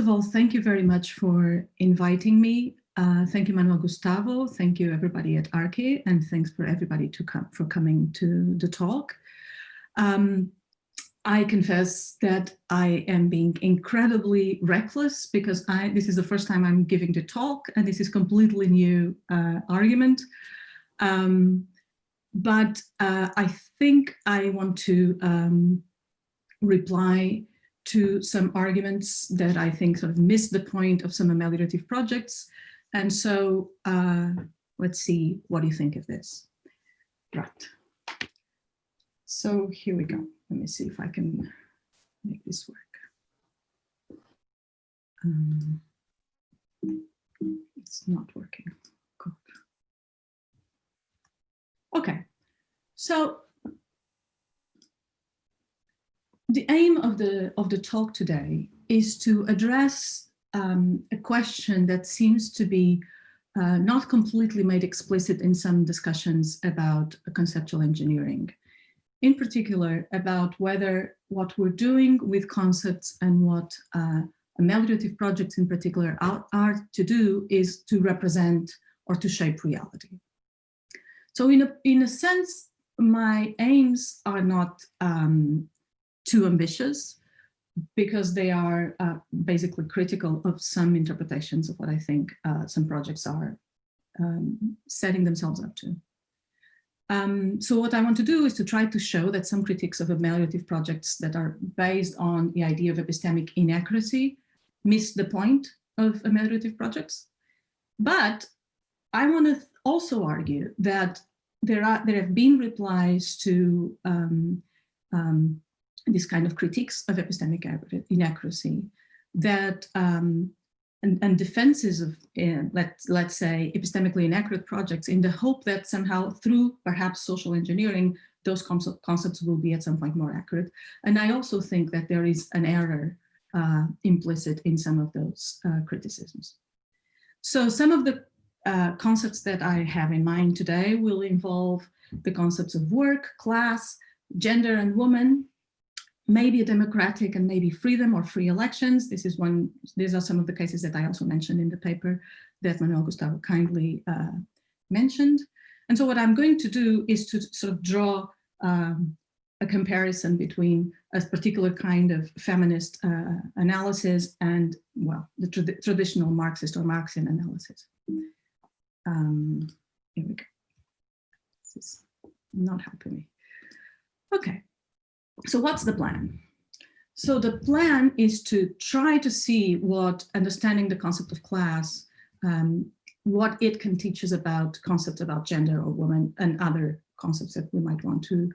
of all, thank you very much for inviting me. Thank you, Manuel Gustavo. Thank you, everybody at Arche, and thanks for everybody for coming to the talk. I confess that I am being incredibly reckless because this is the first time I'm giving the talk, and this is completely new argument. But I think I want to reply to some arguments that I think sort of miss the point of some ameliorative projects. And so let's see, what do you think of this? Right. So here we go. Let me see if I can make this work. It's not working. Good. Okay, so the aim of the talk today is to address a question that seems to be not completely made explicit in some discussions about conceptual engineering. In particular, about whether what we're doing with concepts and what ameliorative projects in particular are to do is to represent or to shape reality. So in a sense, my aims are not too ambitious because they are basically critical of some interpretations of what I think some projects are setting themselves up to. So what I want to do is to try to show that some critiques of ameliorative projects that are based on the idea of epistemic inaccuracy miss the point of ameliorative projects. But I want to also argue that there have been replies to this kind of critiques of epistemic inaccuracy that and defenses of, let's say, epistemically inaccurate projects in the hope that somehow through perhaps social engineering, those concepts will be at some point more accurate. And I also think that there is an error implicit in some of those criticisms. So some of the concepts that I have in mind today will involve the concepts of work, class, gender and woman, maybe a democratic and maybe freedom or free elections. These are some of the cases that I also mentioned in the paper that Manuel Gustavo kindly mentioned. And so what I'm going to do is to sort of draw a comparison between a particular kind of feminist analysis and, well, the traditional Marxist or Marxian analysis. Here we go. This is not helping me. Okay. So what's the plan? So the plan is to try to see what understanding the concept of class, what it can teach us about concepts about gender or woman and other concepts that we might want to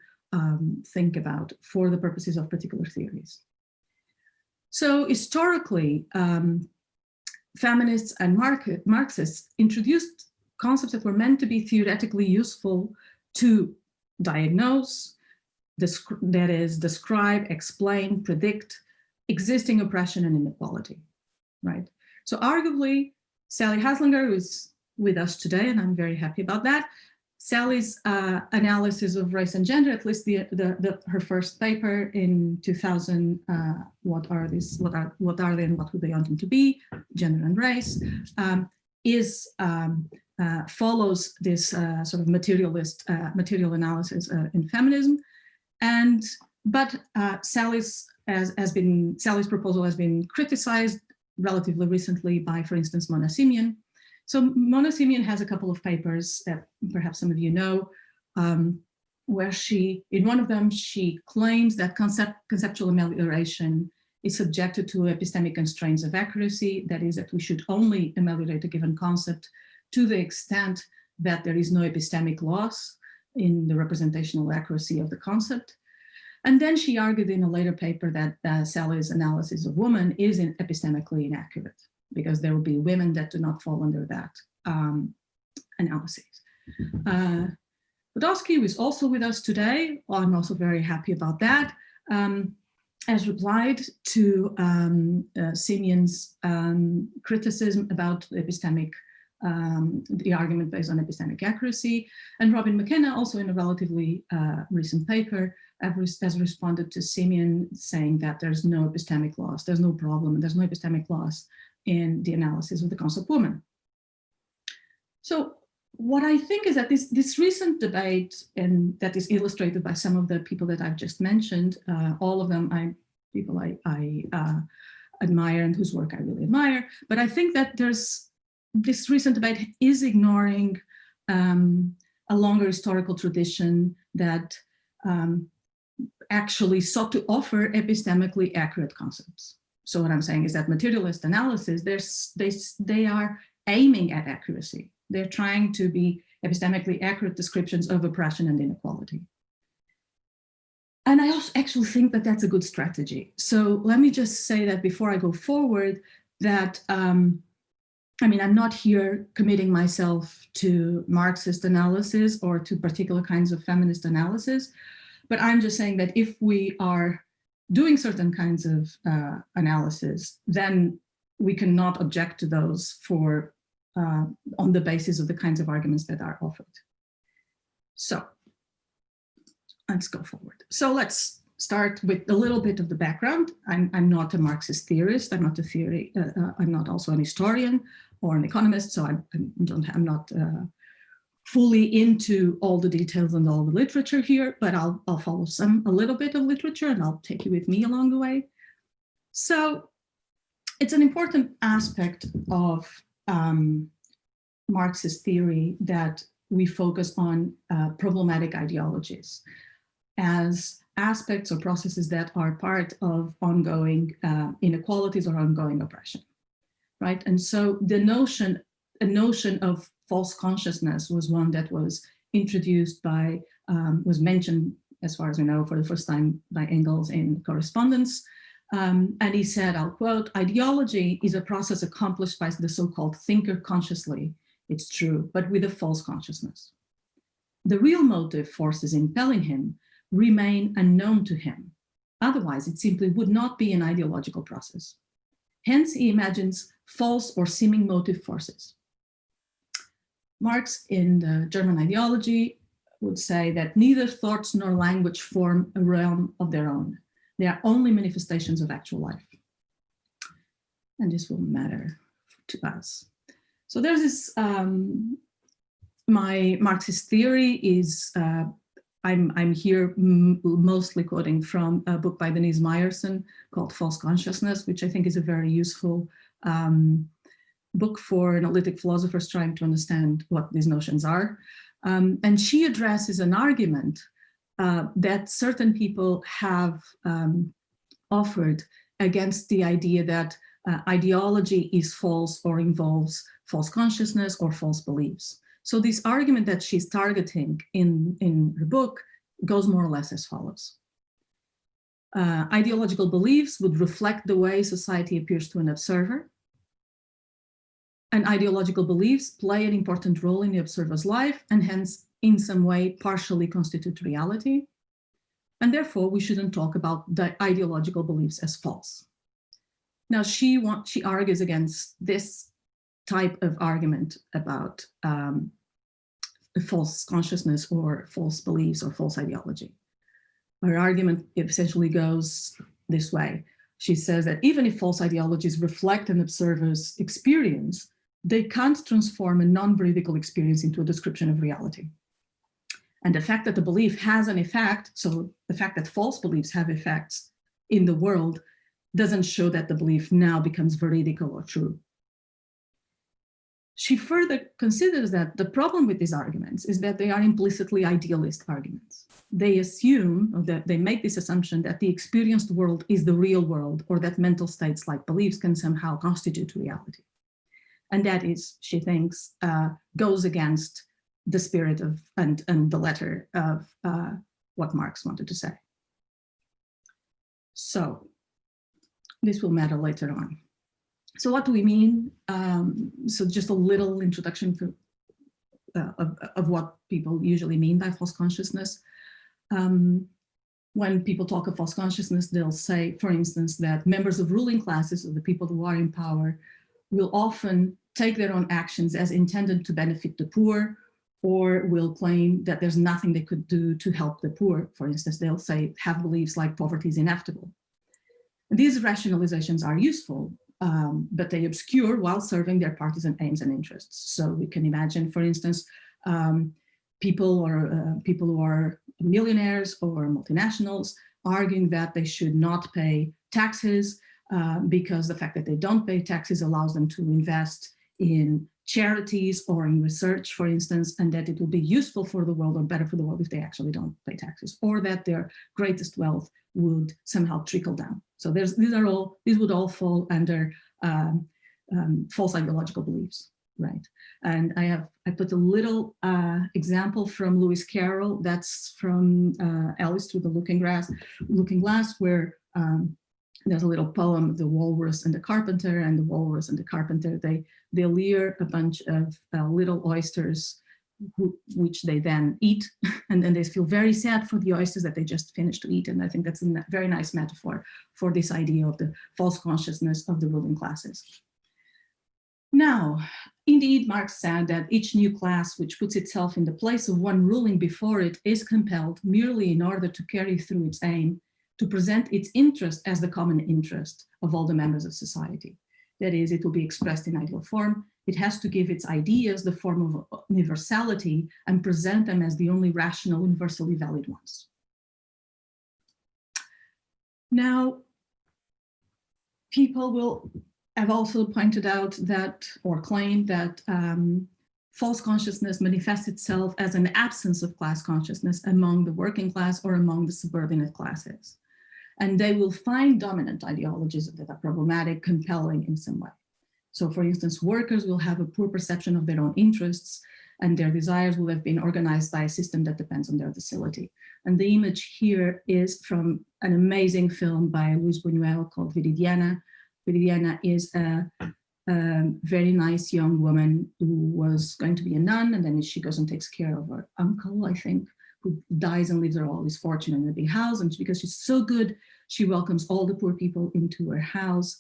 think about for the purposes of particular theories. So historically, feminists and Marxists introduced concepts that were meant to be theoretically useful to diagnose, that is, describe, explain, predict existing oppression and inequality, right? So arguably, Sally Haslinger, who is with us today, and I'm very happy about that, Sally's analysis of race and gender, at least her first paper in 2000, what are they and what would they want them to be, gender and race, follows this sort of material analysis in feminism. But Sally's proposal has been criticized relatively recently by, for instance, Mona Simeon. So Mona Simeon has a couple of papers that perhaps some of you know, where in one of them, she claims that conceptual amelioration is subjected to epistemic constraints of accuracy. That is, that we should only ameliorate a given concept to the extent that there is no epistemic loss in the representational accuracy of the concept. And then she argued in a later paper that Sally's analysis of woman is epistemically inaccurate because there will be women that do not fall under that analysis. Podowski, who is also with us today, I'm also very happy about that, has replied to Simeon's criticism about epistemic the argument based on epistemic accuracy. And Robin McKenna, also in a relatively recent paper, has responded to Simeon saying that there's no epistemic loss, there's no problem, and there's no epistemic loss in the analysis of the concept woman. So what I think is that this recent debate, and that is illustrated by some of the people that I've just mentioned, all of them people I admire and whose work I really admire, but I think that this recent debate is ignoring a longer historical tradition that actually sought to offer epistemically accurate concepts. So what I'm saying is that materialist analysis, they are aiming at accuracy. They're trying to be epistemically accurate descriptions of oppression and inequality. And I also actually think that that's a good strategy. So let me just say that before I go forward, that I'm not here committing myself to Marxist analysis or to particular kinds of feminist analysis, but I'm just saying that if we are doing certain kinds of analysis, then we cannot object to those on the basis of the kinds of arguments that are offered. So let's go forward. So let's start with a little bit of the background. I'm not a Marxist theorist. I'm not also an historian or an economist. So I'm not fully into all the details and all the literature here, but I'll follow a little bit of literature, and I'll take you with me along the way. So it's an important aspect of Marxist theory that we focus on problematic ideologies as aspects or processes that are part of ongoing inequalities or ongoing oppression, right? And so a notion of false consciousness was one that was introduced was mentioned, as far as we know, for the first time by Engels in Correspondence. And he said, I'll quote, "Ideology is a process accomplished by the so-called thinker consciously, it's true, but with a false consciousness. The real motive forces impelling him remain unknown to him. Otherwise, it simply would not be an ideological process. Hence, he imagines false or seeming motive forces." Marx, in the German Ideology, would say that neither thoughts nor language form a realm of their own. They are only manifestations of actual life. And this will matter to us. So there's this, my Marxist theory is, I'm here mostly quoting from a book by Denise Meyerson called False Consciousness, which I think is a very useful book for analytic philosophers trying to understand what these notions are. And she addresses an argument that certain people have offered against the idea that ideology is false or involves false consciousness or false beliefs. So this argument that she's targeting in her book goes more or less as follows. Ideological beliefs would reflect the way society appears to an observer. And ideological beliefs play an important role in the observer's life and hence in some way partially constitute reality. And therefore we shouldn't talk about the ideological beliefs as false. Now she argues against this type of argument about false consciousness or false beliefs or false ideology. Her argument essentially goes this way. She says that even if false ideologies reflect an observer's experience, they can't transform a non-veridical experience into a description of reality. And the fact that the belief has an effect, so the fact that false beliefs have effects in the world, doesn't show that the belief now becomes veridical or true. She further considers that the problem with these arguments is that they are implicitly idealist arguments. They assume, or that they make this assumption that the experienced world is the real world, or that mental states like beliefs can somehow constitute reality. And that is, she thinks, goes against the spirit of and the letter of what Marx wanted to say. So this will matter later on. So what do we mean? So just a little introduction of what people usually mean by false consciousness. When people talk of false consciousness, they'll say, for instance, that members of ruling classes, or the people who are in power, will often take their own actions as intended to benefit the poor, or will claim that there's nothing they could do to help the poor. For instance, they'll say, have beliefs like poverty is inevitable. And these rationalizations are useful, but they obscure while serving their partisan aims and interests. So we can imagine, for instance, people who are millionaires or multinationals arguing that they should not pay taxes because the fact that they don't pay taxes allows them to invest in charities or in research, for instance, and that it will be useful for the world or better for the world if they actually don't pay taxes, or that their greatest wealth would somehow trickle down. So these would all fall under false ideological beliefs, right? And I put a little example from Lewis Carroll, that's from Alice Through the Looking Glass, where there's a little poem of the walrus and the carpenter, and the walrus and the carpenter, they lure a bunch of little oysters, which they then eat, and then they feel very sad for the oysters that they just finished to eat. And I think that's a very nice metaphor for this idea of the false consciousness of the ruling classes. Now, indeed, Marx said that each new class which puts itself in the place of one ruling before it is compelled merely in order to carry through its aim to present its interest as the common interest of all the members of society. That is, it will be expressed in ideal form. It has to give its ideas the form of universality and present them as the only rational, universally valid ones. Now, people have also pointed out that, or claimed that, false consciousness manifests itself as an absence of class consciousness among the working class or among the subordinate classes. And they will find dominant ideologies that are problematic, compelling in some way. So for instance, workers will have a poor perception of their own interests, and their desires will have been organized by a system that depends on their docility. And the image here is from an amazing film by Luis Buñuel called Viridiana. Viridiana is a very nice young woman who was going to be a nun, and then she goes and takes care of her uncle, I think, who dies and leaves her all his fortune in a big house. And because she's so good, she welcomes all the poor people into her house.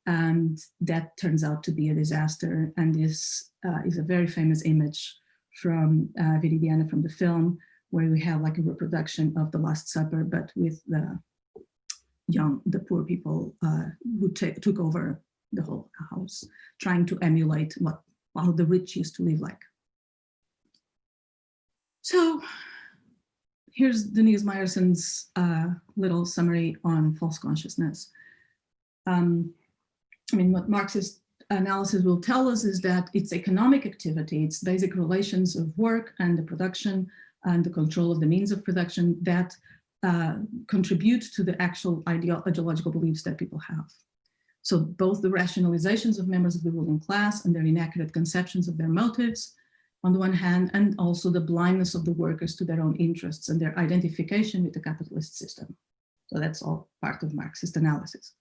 And that turns out to be a disaster. And this is a very famous image from Viridiana from the film, where we have like a reproduction of the Last Supper, but with the poor people who took over the whole house, trying to emulate how the rich used to live like. So here's Denise Meyerson's little summary on false consciousness. What Marxist analysis will tell us is that it's economic activity, it's basic relations of work and the production and the control of the means of production that contribute to the actual ideological beliefs that people have. So both the rationalizations of members of the ruling class and their inaccurate conceptions of their motives, on the one hand, and also the blindness of the workers to their own interests and their identification with the capitalist system. So that's all part of Marxist analysis.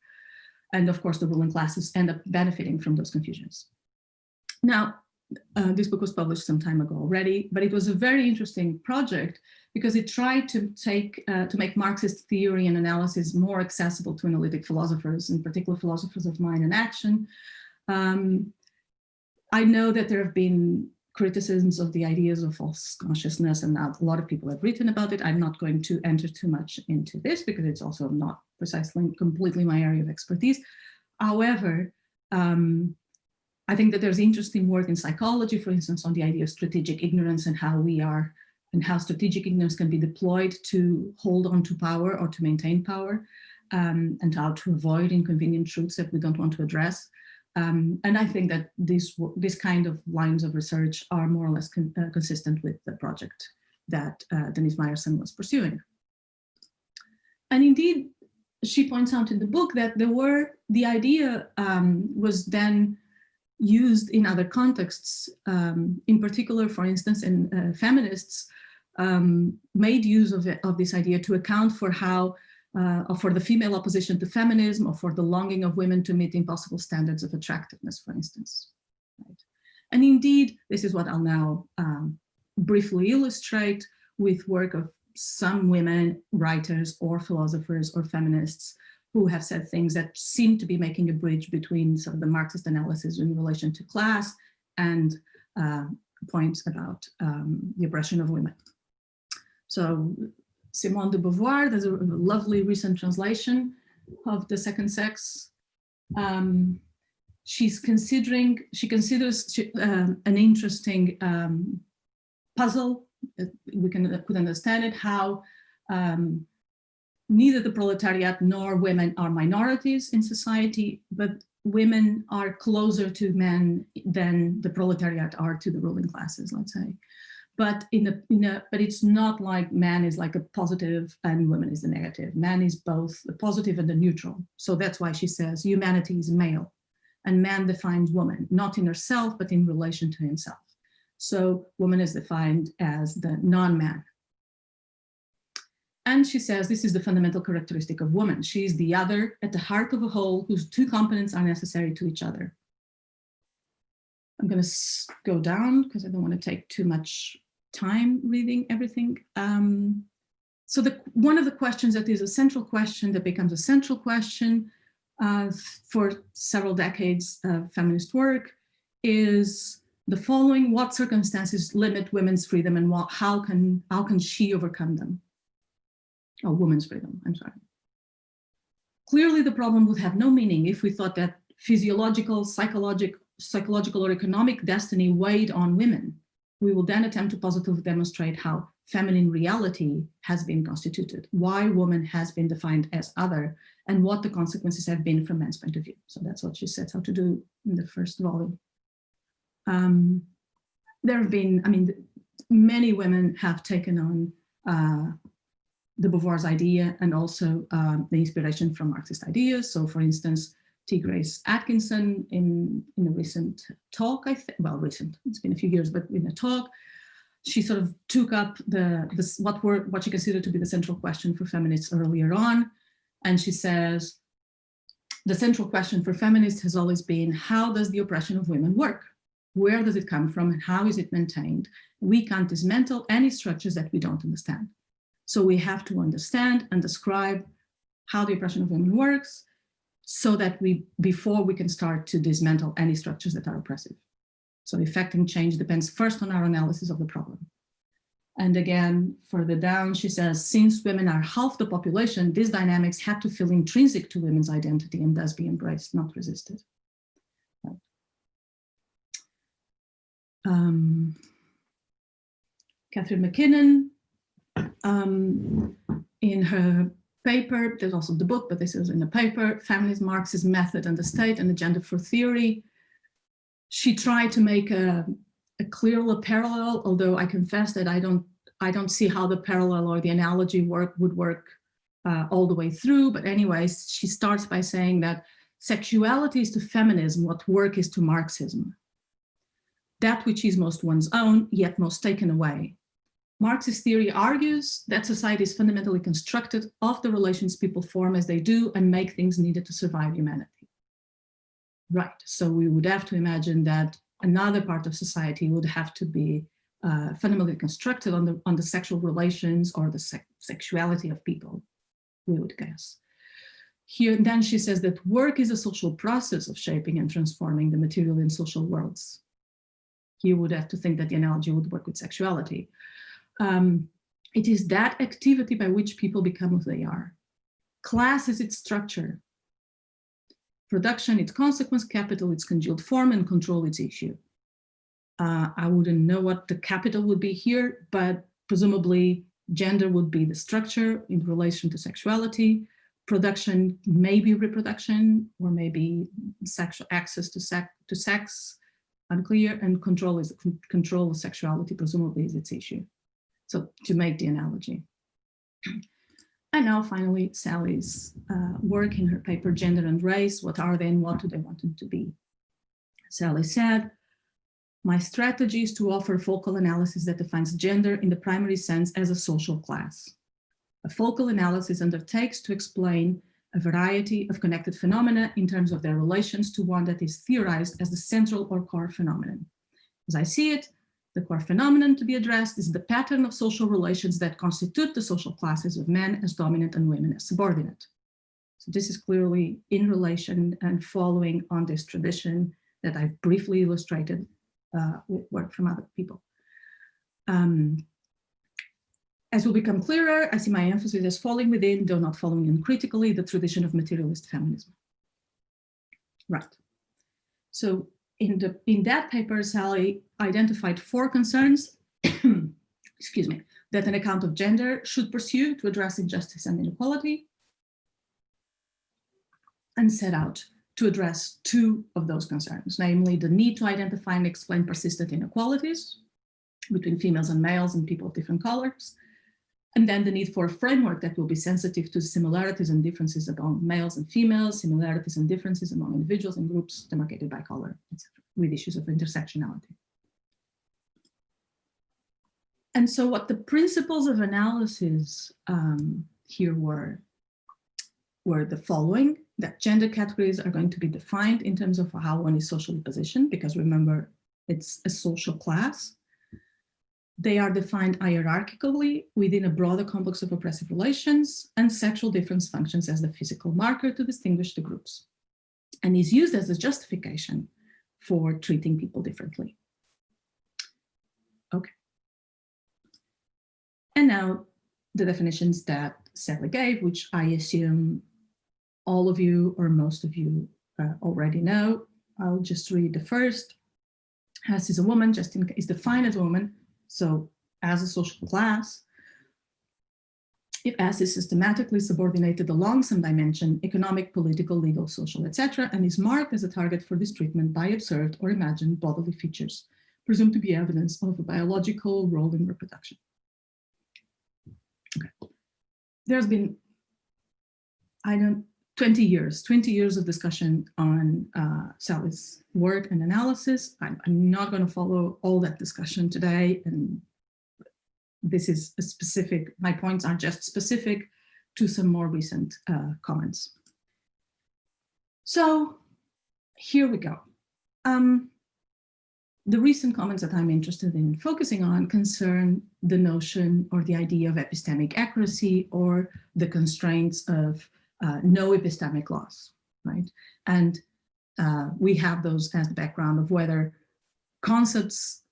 And of course, the ruling classes end up benefiting from those confusions. Now, this book was published some time ago already, but it was a very interesting project because it tried to make Marxist theory and analysis more accessible to analytic philosophers, in particular philosophers of mind and action. I know that there have been criticisms of the ideas of false consciousness, and a lot of people have written about it. I'm not going to enter too much into this because it's also not precisely completely my area of expertise. However, I think that there's interesting work in psychology, for instance, on the idea of strategic ignorance and how strategic ignorance can be deployed to hold on to power or to maintain power, and how to avoid inconvenient truths that we don't want to address. And I think that this kind of lines of research are more or less consistent with the project that Denise Meyerson was pursuing. And indeed, she points out in the book that the idea was then used in other contexts, in particular, for instance, in feminists made use of this idea to account for how for the female opposition to feminism, or for the longing of women to meet impossible standards of attractiveness, for instance. Right? And indeed, this is what I'll now briefly illustrate with work of some women writers or philosophers or feminists who have said things that seem to be making a bridge between sort of the Marxist analysis in relation to class and points about the oppression of women. So Simone de Beauvoir, there's a lovely recent translation of The Second Sex. She considers an interesting puzzle. We could understand it, how neither the proletariat nor women are minorities in society, but women are closer to men than the proletariat are to the ruling classes, let's say. But but it's not like man is like a positive and women is the negative. Man is both the positive and the neutral. So that's why she says humanity is male, and man defines woman, not in herself, but in relation to himself. So woman is defined as the non-man. And she says this is the fundamental characteristic of woman. She is the other at the heart of a whole whose two components are necessary to each other. I'm going to go down because I don't want to take too much time reading everything. So one of the questions that is a central question that becomes a central question for several decades of feminist work is the following: what circumstances limit women's freedom, and how can she overcome them? Oh, women's freedom, I'm sorry. Clearly the problem would have no meaning if we thought that physiological, psychological or economic destiny weighed on women. We will then attempt to positively demonstrate how feminine reality has been constituted, why woman has been defined as other, and what the consequences have been from men's point of view. So that's what she sets out to do in the first volume. There have been, many women have taken on the Beauvoir's idea and also the inspiration from Marxist ideas. So for instance, Grace Atkinson in a recent talk, recent, it's been a few years, but in a talk, she sort of took up what she considered to be the central question for feminists earlier on. And she says, the central question for feminists has always been, how does the oppression of women work? Where does it come from and how is it maintained? We can't dismantle any structures that we don't understand. So we have to understand and describe how the oppression of women works, so that before we can start to dismantle any structures that are oppressive. So effecting change depends first on our analysis of the problem. And again, further down, she says, since women are half the population, these dynamics have to feel intrinsic to women's identity and thus be embraced, not resisted. Kathryn McKinnon, in her paper, there's also the book, but this is in the paper, Feminism, Marxism, Method and the State and Agenda for Theory. She tried to make a clear parallel, although I confess that I don't see how the parallel or the analogy would work all the way through. But anyways, she starts by saying that sexuality is to feminism what work is to Marxism. That which is most one's own, yet most taken away. Marxist theory argues that society is fundamentally constructed of the relations people form as they do and make things needed to survive humanity. Right, so we would have to imagine that another part of society would have to be fundamentally constructed on the sexual relations or the sexuality of people, we would guess. Here, then she says that work is a social process of shaping and transforming the material and social worlds. Here would have to think that the analogy would work with sexuality. It is that activity by which people become who they are. Class is its structure. Production, its consequence, capital, its congealed form, and control, its issue. I wouldn't know what the capital would be here, but presumably gender would be the structure in relation to sexuality. Production may be reproduction, or maybe sexual access to sex, unclear, and control is control of sexuality, presumably is its issue. So to make the analogy. And now finally, Sally's work in her paper, Gender and Race, what are they and what do they want them to be? Sally said, my strategy is to offer a focal analysis that defines gender in the primary sense as a social class. A focal analysis undertakes to explain a variety of connected phenomena in terms of their relations to one that is theorized as the central or core phenomenon. As I see it, the core phenomenon to be addressed is the pattern of social relations that constitute the social classes of men as dominant and women as subordinate. So this is clearly in relation and following on this tradition that I've briefly illustrated with work from other people. As will become clearer, I see my emphasis as falling within, though not following uncritically, the tradition of materialist feminism. Right. So in that paper, Sally identified 4 concerns, excuse me, that an account of gender should pursue to address injustice and inequality, and set out to address 2 of those concerns, namely the need to identify and explain persistent inequalities between females and males and people of different colors, and then the need for a framework that will be sensitive to similarities and differences among males and females, similarities and differences among individuals and groups demarcated by color, etc., with issues of intersectionality. And so what the principles of analysis here were the following: that gender categories are going to be defined in terms of how one is socially positioned, because remember, it's a social class. They are defined hierarchically within a broader complex of oppressive relations, and sexual difference functions as the physical marker to distinguish the groups, and is used as a justification for treating people differently. Okay. And now the definitions that Sally gave, which I assume all of you or most of you already know. I'll just read the first. As is a woman, is defined as a woman, so as a social class. If as is systematically subordinated along some dimension, economic, political, legal, social, etc., and is marked as a target for this treatment by observed or imagined bodily features, presumed to be evidence of a biological role in reproduction. Okay. There's been, 20 years of discussion on Sally's work and analysis. I'm not going to follow all that discussion today, and this is a specific, my points are just specific to some more recent comments. So here we go. The recent comments that I'm interested in focusing on concern the notion or the idea of epistemic accuracy, or the constraints of no epistemic loss, right? And we have those as the background of whether concepts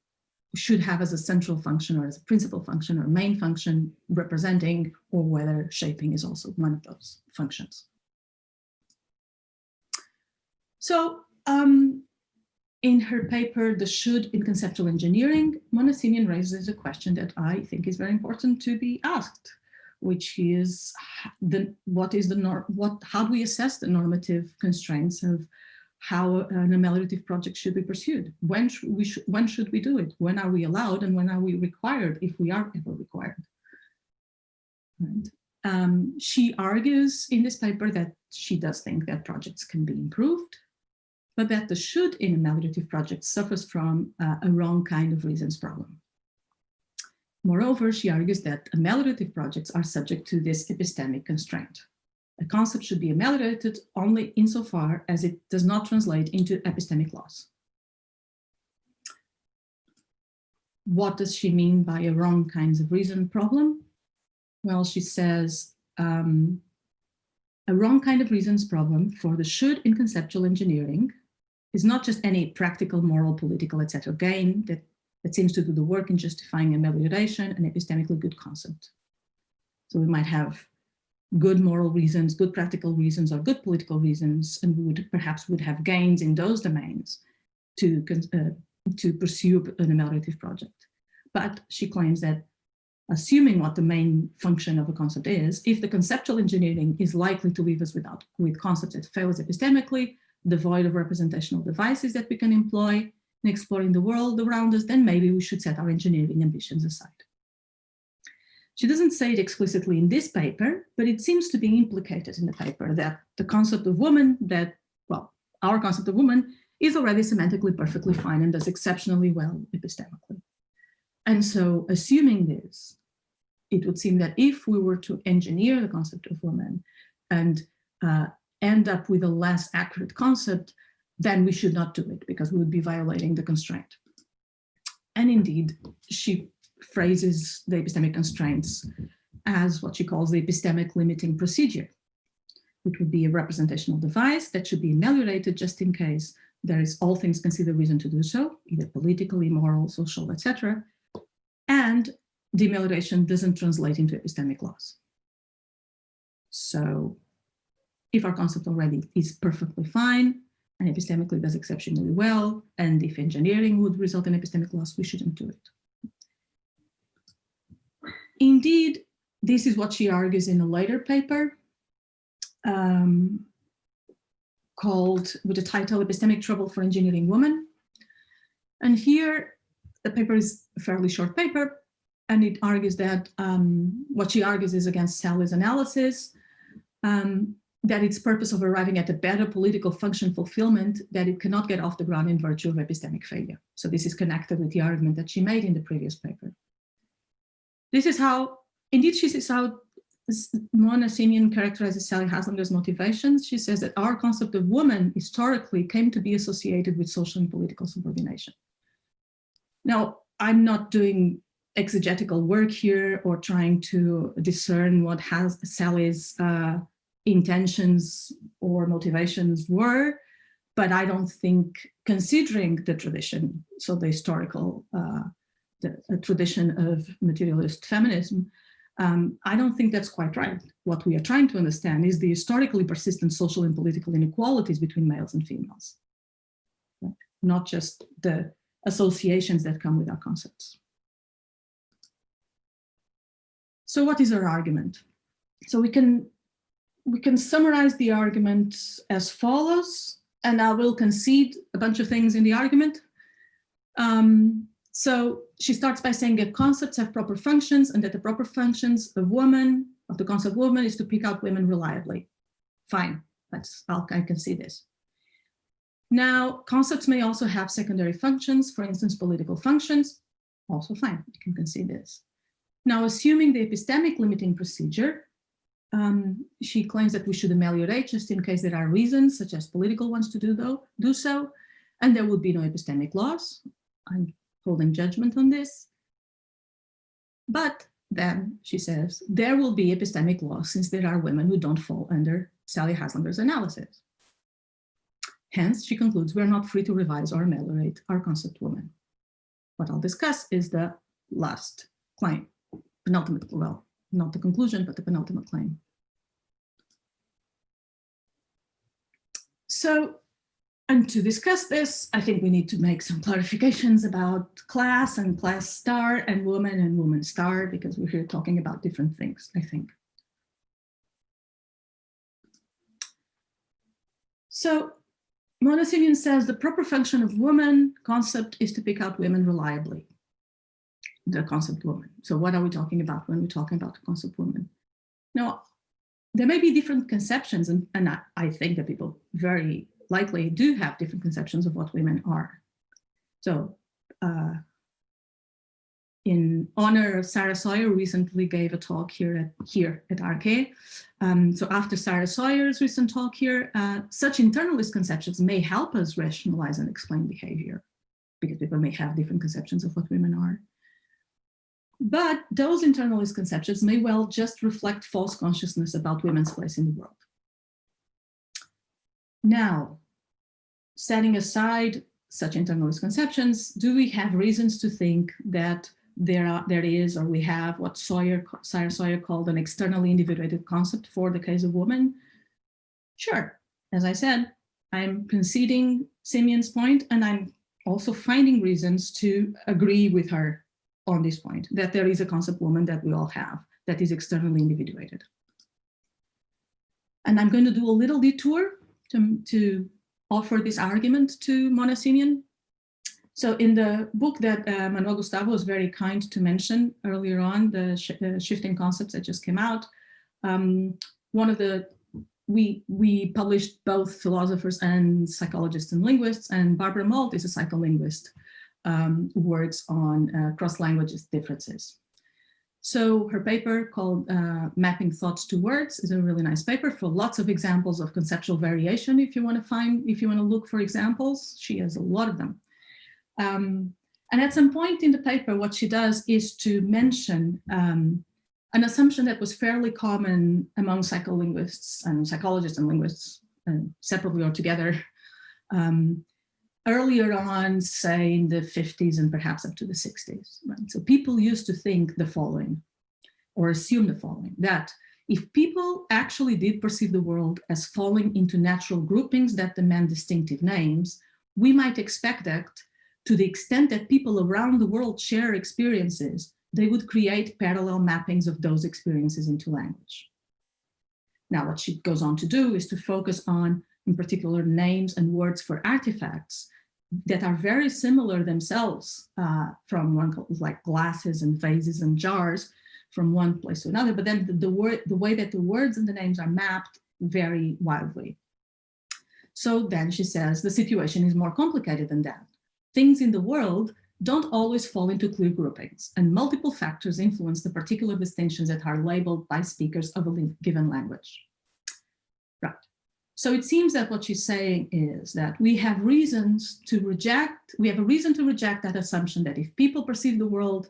should have as a central function or as a principal function or main function representing, or whether shaping is also one of those functions. So in her paper, The Should in Conceptual Engineering, Mona Simian raises a question that I think is very important to be asked, which is how do we assess the normative constraints of how an ameliorative project should be pursued? When should we do it? When are we allowed, and when are we required, if we are ever required? Right. She argues in this paper that she does think that projects can be improved, but that the should in ameliorative projects suffers from a wrong kind of reasons problem. Moreover, she argues that ameliorative projects are subject to this epistemic constraint. A concept should be ameliorated only insofar as it does not translate into epistemic loss. What does she mean by a wrong kinds of reason problem? Well, she says, a wrong kind of reasons problem for the should in conceptual engineering is not just any practical, moral, political, etc. gain that seems to do the work in justifying amelioration, an epistemically good concept. So we might have good moral reasons, good practical reasons, or good political reasons, and we would perhaps have gains in those domains to pursue an ameliorative project. But she claims that, assuming what the main function of a concept is, if the conceptual engineering is likely to leave us with concepts that fail us epistemically, devoid of representational devices that we can employ in exploring the world around us, then maybe we should set our engineering ambitions aside. She doesn't say it explicitly in this paper, but it seems to be implicated in the paper that the concept of woman, our concept of woman is already semantically perfectly fine and does exceptionally well epistemically. And so, assuming this, it would seem that if we were to engineer the concept of woman and end up with a less accurate concept, then we should not do it because we would be violating the constraint. And indeed, she phrases the epistemic constraints as what she calls the epistemic limiting procedure. which would be a representational device that should be ameliorated just in case there is all things considered reason to do so, either politically, moral, social, etc. And the amelioration doesn't translate into epistemic loss. So if our concept already is perfectly fine and epistemically does exceptionally well, and if engineering would result in epistemic loss, we shouldn't do it. Indeed, this is what she argues in a later paper called, with the title, Epistemic Trouble for Engineering Women. And here, the paper is a fairly short paper, and it argues that what she argues is against Sally's analysis, that its purpose of arriving at a better political function fulfillment, that it cannot get off the ground in virtue of epistemic failure. So this is connected with the argument that she made in the previous paper. This is how, indeed, she says how Mona Simon characterizes Sally Haslanger's motivations. She says that our concept of woman historically came to be associated with social and political subordination. Now, I'm not doing exegetical work here or trying to discern what Sally's intentions or motivations were, but I don't think, considering the tradition, so the historical the tradition of materialist feminism, I don't think that's quite right. What we are trying to understand is the historically persistent social and political inequalities between males and females, right? Not just the associations that come with our concepts. So what is our argument? So we can summarize the argument as follows, and I will concede a bunch of things in the argument. So she starts by saying that concepts have proper functions and that the proper functions of the concept woman, is to pick out women reliably. Fine, I can see this. Now, concepts may also have secondary functions, for instance, political functions. Also fine, you can concede this. Now, assuming the epistemic limiting procedure, she claims that we should ameliorate just in case there are reasons, such as political ones, to do so, and there would be no epistemic loss. I'm holding judgment on this. But then, she says, there will be epistemic loss since there are women who don't fall under Sally Haslanger's analysis. Hence, she concludes, we're not free to revise or ameliorate our concept woman. What I'll discuss is the last claim, penultimate, well, not the conclusion, but the penultimate claim. So, and to discuss this, I think we need to make some clarifications about class and class star and woman star, because we're here talking about different things, I think. So Mona Simon says the proper function of woman concept is to pick out women reliably, the concept woman. So what are we talking about when we're talking about the concept woman? Now, there may be different conceptions, and I think that people very likely do have different conceptions of what women are. So in honor of Sarah Sawyer, recently gave a talk here at RK. So after Sarah Sawyer's recent talk here, such internalist conceptions may help us rationalize and explain behavior, because people may have different conceptions of what women are. But those internalist conceptions may well just reflect false consciousness about women's place in the world. Now, setting aside such internalist conceptions, do we have reasons to think that there is, or we have what Sarah Sawyer called an externally individuated concept for the case of woman? Sure, as I said, I'm conceding Simeon's point, and I'm also finding reasons to agree with her on this point, that there is a concept woman that we all have that is externally individuated. And I'm going to do a little detour to offer this argument to Mona Simon. So in the book that Manuel Gustavo was very kind to mention earlier on, the Shifting Concepts that just came out, we published both philosophers and psychologists and linguists, and Barbara Malt is a psycholinguist who works on cross-language differences. So her paper called Mapping Thoughts to Words is a really nice paper for lots of examples of conceptual variation. If you want to look for examples, she has a lot of them. And at some point in the paper, what she does is to mention an assumption that was fairly common among psycholinguists and psychologists and linguists, separately or together, earlier on, say in the 50s and perhaps up to the 60s. Right? So people used to think the following, or assume the following, that if people actually did perceive the world as falling into natural groupings that demand distinctive names, we might expect that to the extent that people around the world share experiences, they would create parallel mappings of those experiences into language. Now, what she goes on to do is to focus on, in particular, names and words for artifacts that are very similar themselves from one, like glasses and vases and jars, from one place to another, but then the way that the words and the names are mapped vary wildly. So then she says the situation is more complicated than that. Things in the world don't always fall into clear groupings, and multiple factors influence the particular distinctions that are labeled by speakers of a given language. Right. So it seems that what she's saying is that we have a reason to reject that assumption that if people perceive the world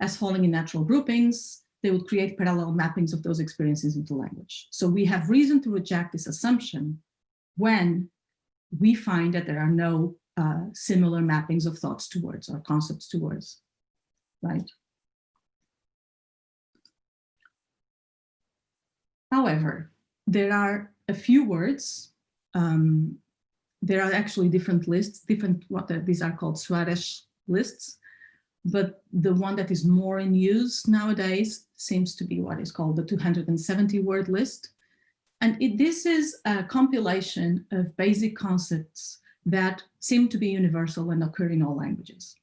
as falling in natural groupings, they would create parallel mappings of those experiences into language. So we have reason to reject this assumption when we find that there are no similar mappings of thoughts to words or concepts to words, right? However, there are a few words. There are actually different lists, these are called Suarez lists, but the one that is more in use nowadays seems to be what is called the 270 word list. And this is a compilation of basic concepts that seem to be universal and occur in all languages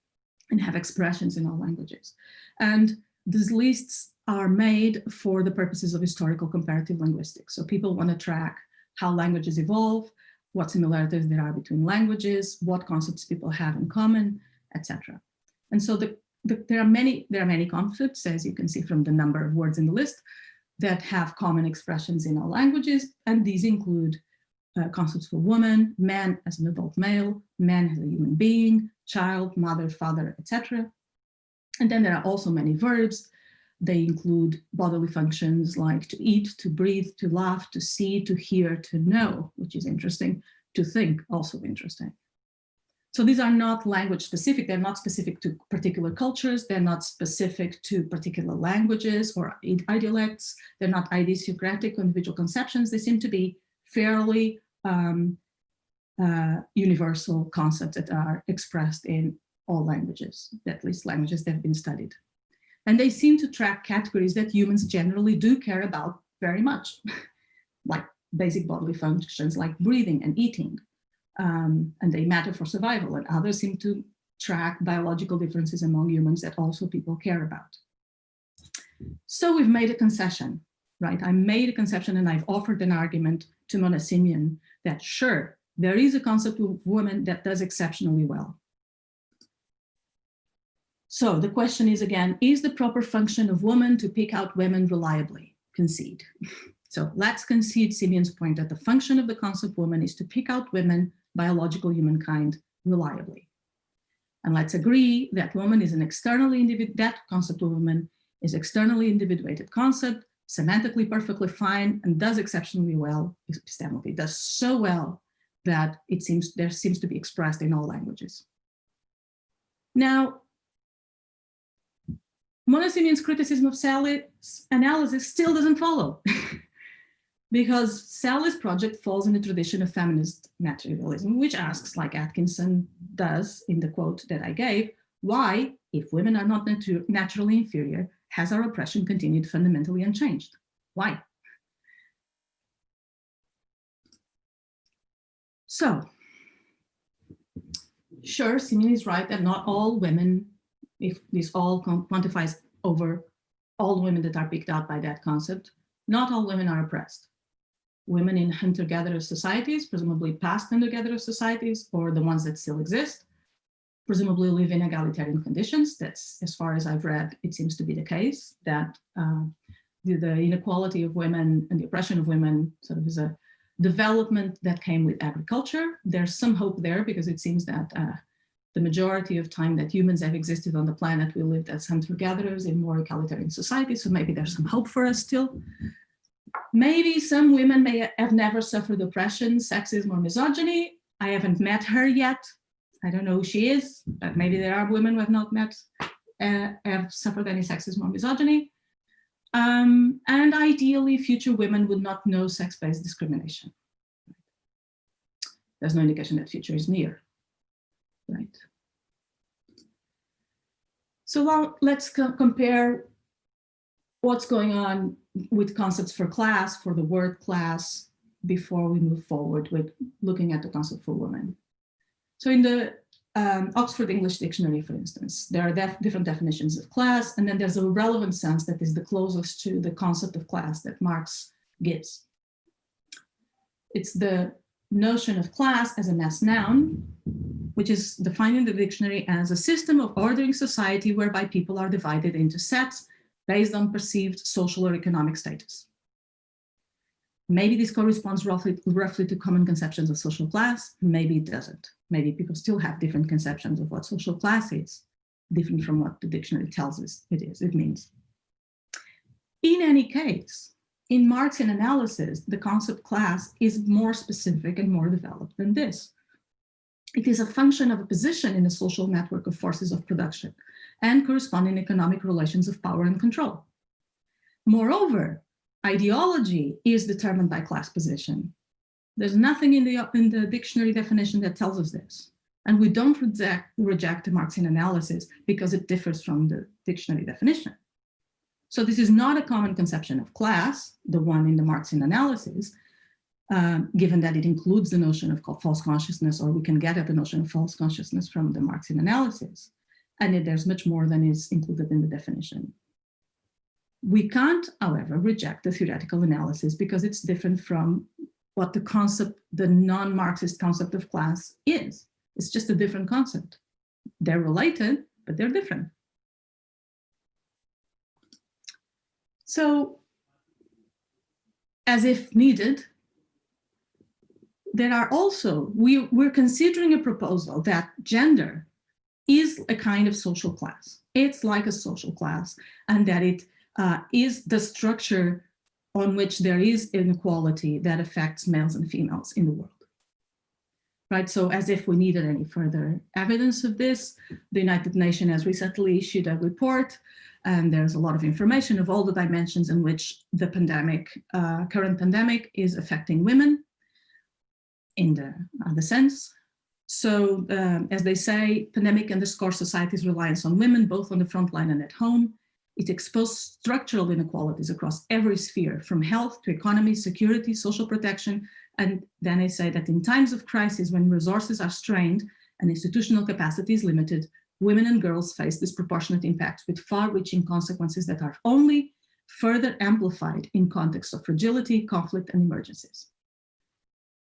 and have expressions in all languages. And these lists are made for the purposes of historical comparative linguistics. So people want to track how languages evolve, what similarities there are between languages, what concepts people have in common, etc. And so there are many concepts, as you can see from the number of words in the list, that have common expressions in all languages, and these include concepts for woman, man as an adult male, man as a human being, child, mother, father, etc. And then there are also many verbs. They include bodily functions like to eat, to breathe, to laugh, to see, to hear, to know, which is interesting, to think, also interesting. So these are not language specific. They're not specific to particular cultures. They're not specific to particular languages or idiolects. They're not idiosyncratic individual conceptions. They seem to be fairly universal concepts that are expressed in all languages, at least languages that have been studied. And they seem to track categories that humans generally do care about very much, like basic bodily functions like breathing and eating. And they matter for survival, and others seem to track biological differences among humans that also people care about. So we've made a concession, right? I made a conception and I've offered an argument to Mona Simeon that sure, there is a concept of woman that does exceptionally well. So the question is again, is the proper function of woman to pick out women reliably? Concede. So let's concede Simeon's point that the function of the concept woman is to pick out women, biological humankind, reliably. And let's agree that woman is an that concept of woman is externally individuated concept, semantically perfectly fine, and does exceptionally well epistemically, does so well that there seems to be expressed in all languages. Now, Mona Simeon's criticism of Sally's analysis still doesn't follow. Because Sally's project falls in the tradition of feminist materialism, which asks, like Atkinson does in the quote that I gave, why, if women are not naturally inferior, has our oppression continued fundamentally unchanged? Why? So, sure, Simeon is right that not all women, if this all quantifies over all women that are picked out by that concept, not all women are oppressed. Women in hunter-gatherer societies, presumably past hunter-gatherer societies, or the ones that still exist, presumably live in egalitarian conditions. That's, as far as I've read, it seems to be the case, that the inequality of women and the oppression of women sort of is a development that came with agriculture. There's some hope there because it seems that The majority of time that humans have existed on the planet, we lived as hunter-gatherers in more egalitarian society, so maybe there's some hope for us still. Maybe some women may have never suffered oppression, sexism, or misogyny. I haven't met her yet. I don't know who she is, but maybe there are women who have not met, have suffered any sexism or misogyny. And ideally, future women would not know sex-based discrimination. There's no indication that future is near, right? So let's compare what's going on with concepts for class, for the word class, before we move forward with looking at the concept for women. So in the Oxford English Dictionary, for instance, there are different definitions of class, and then there's a relevant sense that is the closest to the concept of class that Marx gives. It's the notion of class as a mass noun, which is defined in the dictionary as a system of ordering society whereby people are divided into sets based on perceived social or economic status. Maybe this corresponds roughly to common conceptions of social class, maybe it doesn't. Maybe people still have different conceptions of what social class is, different from what the dictionary tells us it means. In any case, in Marxian analysis, the concept class is more specific and more developed than this. It is a function of a position in a social network of forces of production and corresponding economic relations of power and control. Moreover, ideology is determined by class position. There's nothing in the dictionary definition that tells us this. And we don't reject the Marxian analysis because it differs from the dictionary definition. So this is not a common conception of class, the one in the Marxian analysis, given that it includes the notion of false consciousness, or we can get at the notion of false consciousness from the Marxian analysis. And there's much more than is included in the definition. We can't, however, reject the theoretical analysis because it's different from what the non-Marxist concept of class is. It's just a different concept. They're related, but they're different. So, as if needed, there are also, we're considering a proposal that gender is a kind of social class. It's like a social class, and that it is the structure on which there is inequality that affects males and females in the world. Right, so as if we needed any further evidence of this, the United Nations has recently issued a report, and there's a lot of information of all the dimensions in which the pandemic, current pandemic, is affecting women in the sense. So as they say, pandemic underscores society's reliance on women, both on the front line and at home. It exposed structural inequalities across every sphere, from health to economy, security, social protection. And then they say that in times of crisis, when resources are strained and institutional capacity is limited, women and girls face disproportionate impacts with far-reaching consequences that are only further amplified in contexts of fragility, conflict, and emergencies.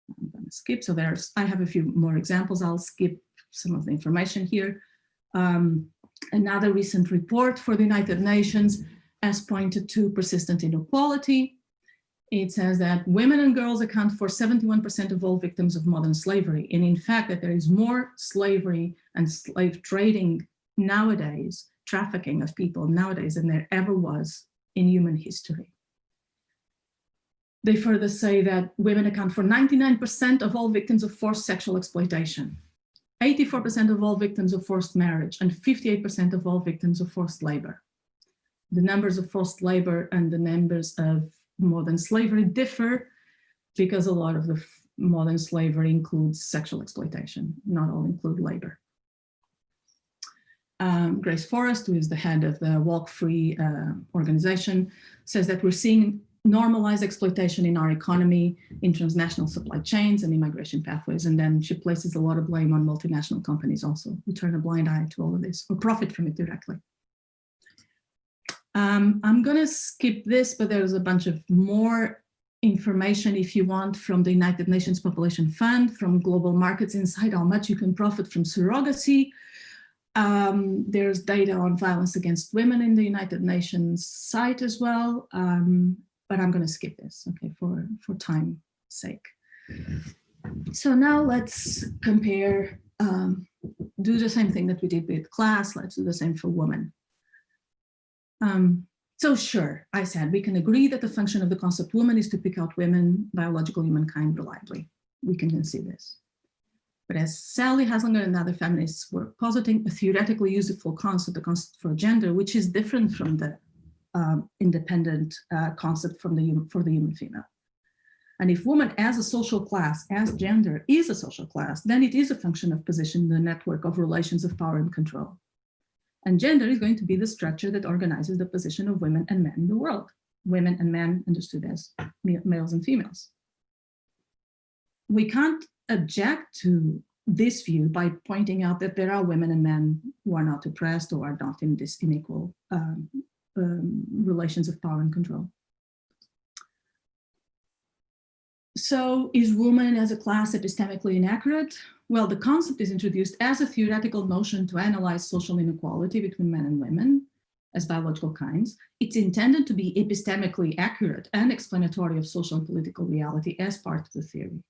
I'm going to skip. So I have a few more examples. I'll skip some of the information here. Another recent report for the United Nations has pointed to persistent inequality. It says that women and girls account for 71% of all victims of modern slavery. And in fact, that there is more slavery and slave trading nowadays, trafficking of people nowadays, than there ever was in human history. They further say that women account for 99% of all victims of forced sexual exploitation, 84% of all victims of forced marriage, and 58% of all victims of forced labor. The numbers of forced labor and the numbers of modern slavery differ because a lot of the modern slavery includes sexual exploitation, not all include labor. Grace Forrest, who is the head of the Walk Free organization, says that we're seeing normalized exploitation in our economy, in transnational supply chains and immigration pathways. And then she places a lot of blame on multinational companies also, who turn a blind eye to all of this or profit from it directly. I'm going to skip this, but there's a bunch of more information if you want from the United Nations Population Fund, from Global Markets Insight, how much you can profit from surrogacy. There's data on violence against women in the United Nations site as well. But I'm going to skip this, okay, for time's sake. So now let's compare do the same thing that we did with class, let's do the same for women. So sure, I said, we can agree that the function of the concept woman is to pick out women, biological humankind reliably. We can concede this. But as Sally Haslanger and other feminists were positing, a theoretically useful concept, the concept for gender, which is different from the independent concept for the human female. And if woman as a social class, as gender is a social class, then it is a function of position in the network of relations of power and control. And gender is going to be the structure that organizes the position of women and men in the world. Women and men understood as males and females. We can't object to this view by pointing out that there are women and men who are not oppressed or are not in this unequal relations of power and control. So is woman as a class epistemically inaccurate? Well, the concept is introduced as a theoretical notion to analyze social inequality between men and women as biological kinds. It's intended to be epistemically accurate and explanatory of social and political reality as part of the theory.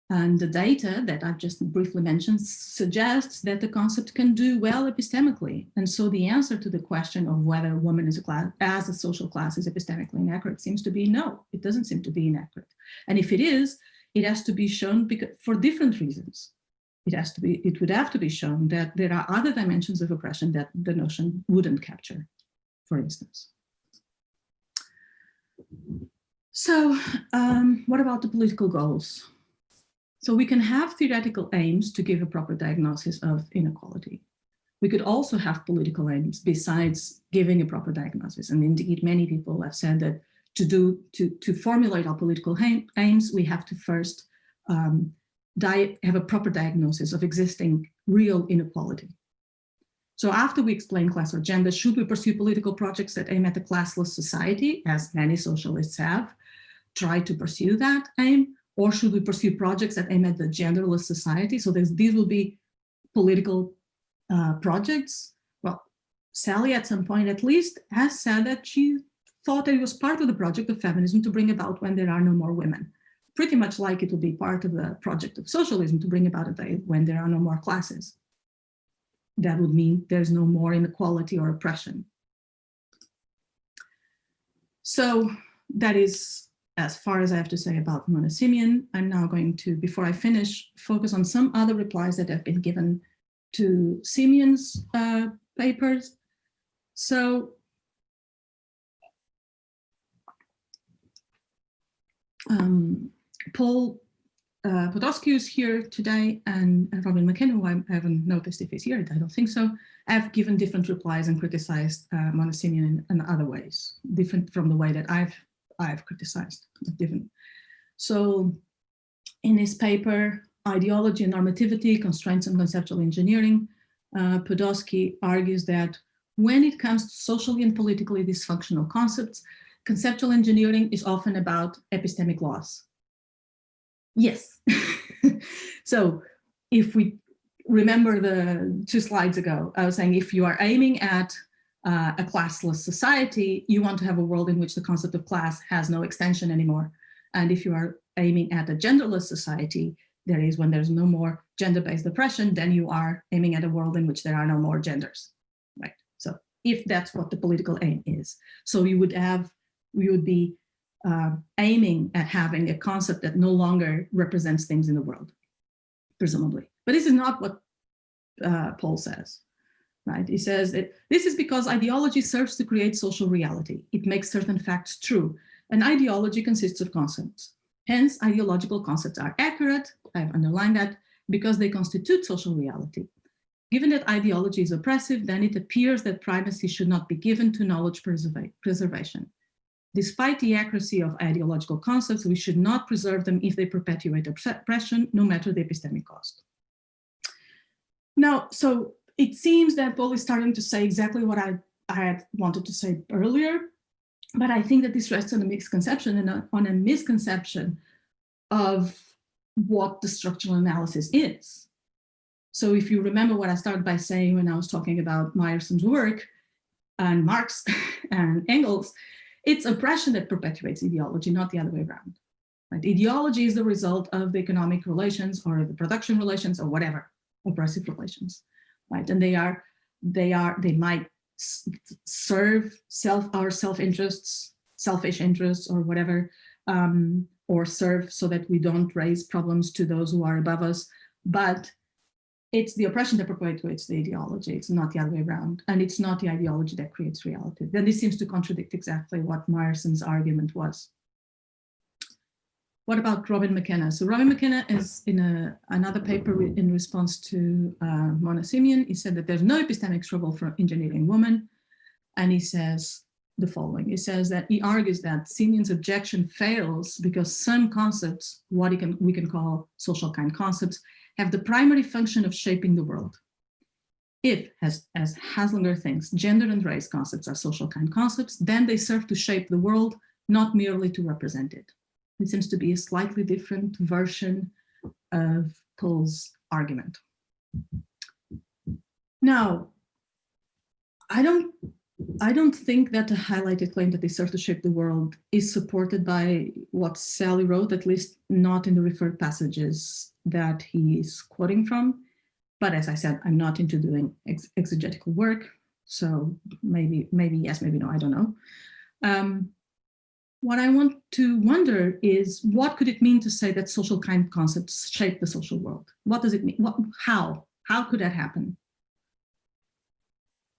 And the data that I've just briefly mentioned suggests that the concept can do well epistemically. And so the answer to the question of whether woman as a social class is epistemically inaccurate seems to be no, it doesn't seem to be inaccurate. And if it is, it has to be shown for different reasons. It would have to be shown that there are other dimensions of oppression that the notion wouldn't capture, for instance. So what about the political goals? So we can have theoretical aims to give a proper diagnosis of inequality. We could also have political aims besides giving a proper diagnosis. And indeed, many people have said that to formulate our political aims, we have to first have a proper diagnosis of existing real inequality. So after we explain class or gender, should we pursue political projects that aim at a classless society, as many socialists have tried to pursue that aim? Or should we pursue projects that aim at the genderless society? So these will be political projects. Well, Sally at some point at least has said that she thought it was part of the project of feminism to bring about when there are no more women. Pretty much like it will be part of the project of socialism to bring about a day when there are no more classes. That would mean there's no more inequality or oppression. So that is as far as I have to say about Mona Simeon. I'm now going to, before I finish, focus on some other replies that have been given to Simeon's papers. So Paul Podowski is here today, and Robin McKenzie, who I haven't noticed if he's here, I don't think so, have given different replies and criticized Mona Simeon in other ways, different from the way that I've criticized, different. So in his paper, Ideology and Normativity, Constraints and Conceptual Engineering, Podowski argues that when it comes to socially and politically dysfunctional concepts, conceptual engineering is often about epistemic laws. Yes. So if we remember the 2 slides ago, I was saying if you are aiming at a classless society, you want to have a world in which the concept of class has no extension anymore. And if you are aiming at a genderless society, that is when there's no more gender-based oppression, then you are aiming at a world in which there are no more genders, right? So if that's what the political aim is. So we would be aiming at having a concept that no longer represents things in the world, presumably. But this is not what Paul says. Right? He says that this is because ideology serves to create social reality. It makes certain facts true. An ideology consists of concepts. Hence, ideological concepts are accurate, I've underlined that, because they constitute social reality. Given that ideology is oppressive, then it appears that primacy should not be given to knowledge preservation. Despite the accuracy of ideological concepts, we should not preserve them if they perpetuate oppression, no matter the epistemic cost. Now, so it seems that Paul is starting to say exactly what I had wanted to say earlier, but I think that this rests on a misconception and on a misconception of what the structural analysis is. So if you remember what I started by saying when I was talking about Meyerson's work and Marx and Engels, it's oppression that perpetuates ideology, not the other way around. Right? Ideology is the result of the economic relations or the production relations or whatever. oppressive relations, right? And they might serve our self-interests, selfish interests, or whatever, or serve so that we don't raise problems to those who are above us. But it's the oppression that perpetuates the ideology. It's not the other way around. And it's not the ideology that creates reality. Then this seems to contradict exactly what Meyerson's argument was. What about Robin McKenna? So Robin McKenna is in another paper in response to Mona Simeon. He said that there's no epistemic struggle for engineering women. And he says the following. He says that he argues that Simeon's objection fails because some concepts, what we can call social kind concepts, have the primary function of shaping the world. If, as Haslinger thinks, gender and race concepts are social kind concepts, then they serve to shape the world, not merely to represent it. It seems to be a slightly different version of Pohl's argument. Now, I don't think that the highlighted claim that they serve to shape the world is supported by what Sally wrote, at least not in the referred passages that he is quoting from. But as I said, I'm not into doing exegetical work, so maybe yes, maybe no, I don't know. What I want to wonder is, what could it mean to say that social kind concepts shape the social world? What does it mean? How could that happen?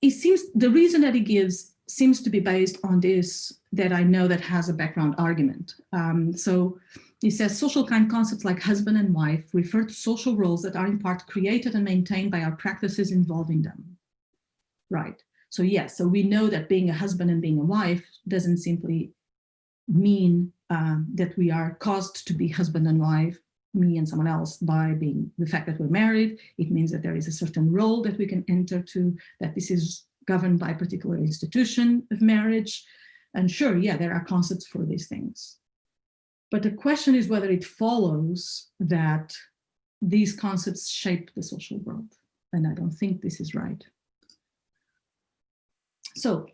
It seems the reason that he gives seems to be based on this that I know that has a background argument. So he says social kind concepts like husband and wife refer to social roles that are in part created and maintained by our practices involving them. Right. So yes, so we know that being a husband and being a wife doesn't simply mean that we are caused to be husband and wife, me and someone else, by being the fact that we're married. It means that there is a certain role that we can enter to, that this is governed by a particular institution of marriage. And sure, yeah, there are concepts for these things. But the question is whether it follows that these concepts shape the social world. And I don't think this is right. So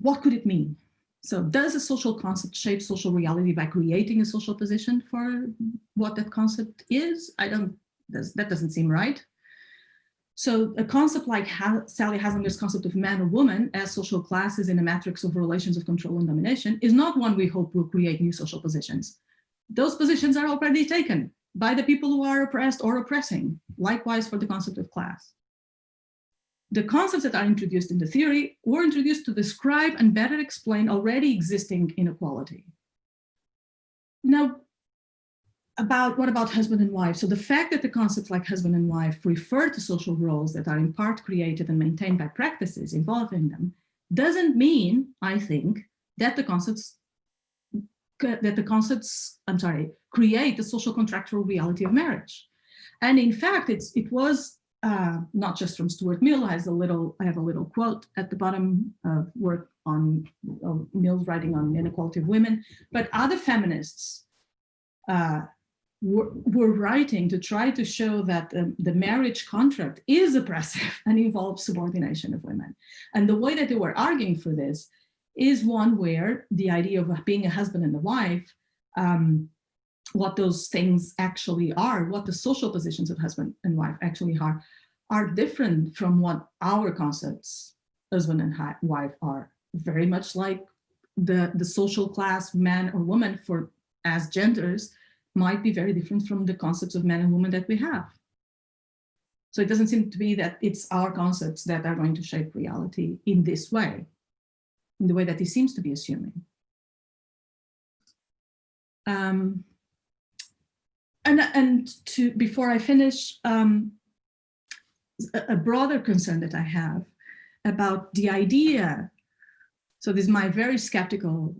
what could it mean? So does a social concept shape social reality by creating a social position for what that concept is? That doesn't seem right. So a concept like Sally Haslinger's concept of man or woman as social classes in a matrix of relations of control and domination is not one we hope will create new social positions. Those positions are already taken by the people who are oppressed or oppressing. Likewise for the concept of class. The concepts that are introduced in the theory were introduced to describe and better explain already existing inequality. Now, what about husband and wife? So the fact that the concepts like husband and wife refer to social roles that are in part created and maintained by practices involving them doesn't mean, I think, that the concepts create the social contractual reality of marriage. And in fact, it was not just from Stuart Mill. I have a little quote at the bottom of work on Mill's writing on inequality of women, but other feminists were writing to try to show that the marriage contract is oppressive and involves subordination of women. And the way that they were arguing for this is one where the idea of being a husband and a wife, what those things actually are, what the social positions of husband and wife actually are different from what our concepts, husband and wife, are. Very much like the social class, man or woman, as genders, might be very different from the concepts of man and woman that we have. So it doesn't seem to be that it's our concepts that are going to shape reality in this way, in the way that he seems to be assuming. Before I finish, a broader concern that I have about the idea, so this is my very skeptical,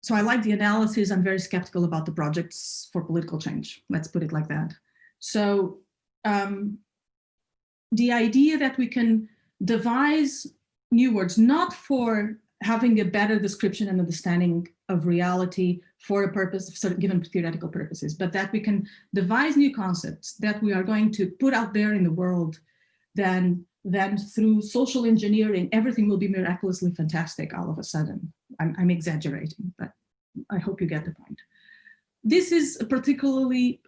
so I like the analysis, I'm very skeptical about the projects for political change, let's put it like that. So the idea that we can devise new words, not for having a better description and understanding of reality for a purpose, for given theoretical purposes, but that we can devise new concepts that we are going to put out there in the world, then through social engineering, everything will be miraculously fantastic all of a sudden. I'm exaggerating, but I hope you get the point. This is a particularly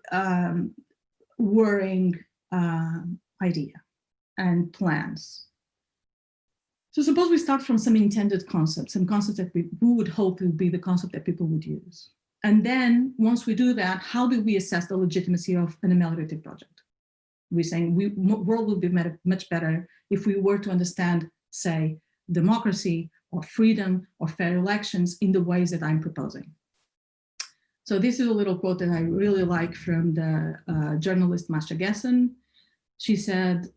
worrying idea and plans. So suppose we start from some intended concepts, some concepts that we would hope would be the concept that people would use. And then once we do that, how do we assess the legitimacy of an ameliorative project? We're saying the world would be much better if we were to understand, say, democracy or freedom or fair elections in the ways that I'm proposing. So this is a little quote that I really like from the journalist Masha Gessen. She said,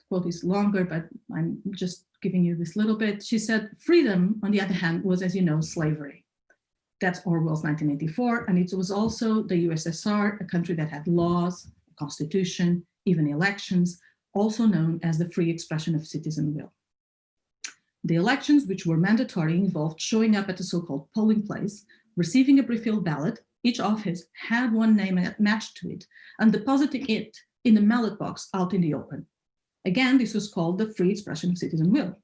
quote is longer, but I'm just giving you this little bit. She said, freedom, on the other hand, was, as you know, slavery. That's Orwell's 1984. And it was also the USSR, a country that had laws, a constitution, even elections, also known as the free expression of citizen will. The elections, which were mandatory, involved showing up at a so-called polling place, receiving a pre-filled ballot. Each office had one name matched to it, and depositing it in the ballot box out in the open. Again, this was called the free expression of citizen will.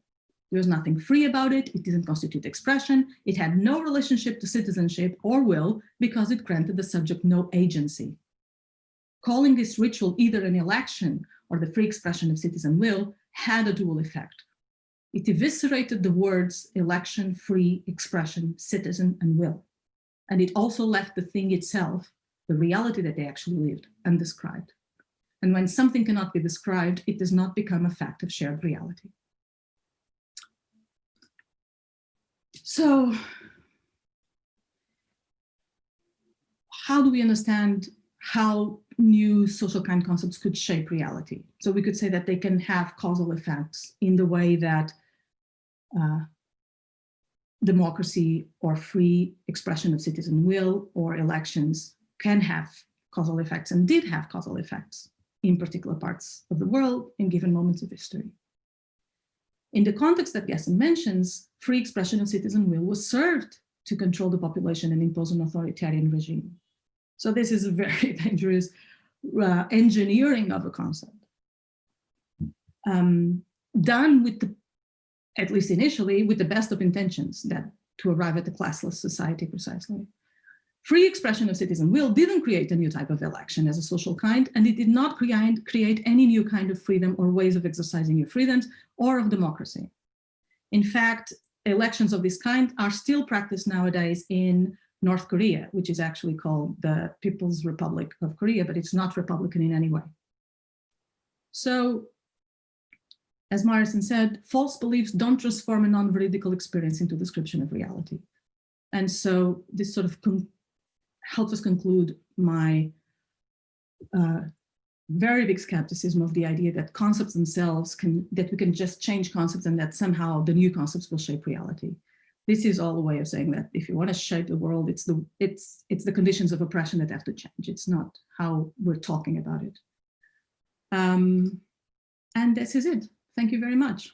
There was nothing free about it. It didn't constitute expression. It had no relationship to citizenship or will because it granted the subject no agency. Calling this ritual either an election or the free expression of citizen will had a dual effect. It eviscerated the words election, free expression, citizen, and will. And it also left the thing itself, the reality that they actually lived, undescribed. And when something cannot be described, it does not become a fact of shared reality. So how do we understand how new social kind concepts could shape reality? So we could say that they can have causal effects in the way that democracy or free expression of citizen will or elections can have causal effects and did have causal effects in particular parts of the world in given moments of history. In the context that Gessen mentions, free expression of citizen will was served to control the population and impose an authoritarian regime. So this is a very dangerous engineering of a concept. Done with the, at least initially, with the best of intentions that to arrive at the classless society precisely. Free expression of citizen will didn't create a new type of election as a social kind, and it did not create any new kind of freedom or ways of exercising your freedoms or of democracy. In fact, elections of this kind are still practiced nowadays in North Korea, which is actually called the People's Republic of Korea, but it's not Republican in any way. So, as Morrison said, false beliefs don't transform a non-veridical experience into description of reality. And so this sort of helps us conclude my very big skepticism of the idea that concepts themselves that we can just change concepts and that somehow the new concepts will shape reality. This is all a way of saying that if you want to shape the world, it's the conditions of oppression that have to change. It's not how we're talking about it. And this is it. Thank you very much.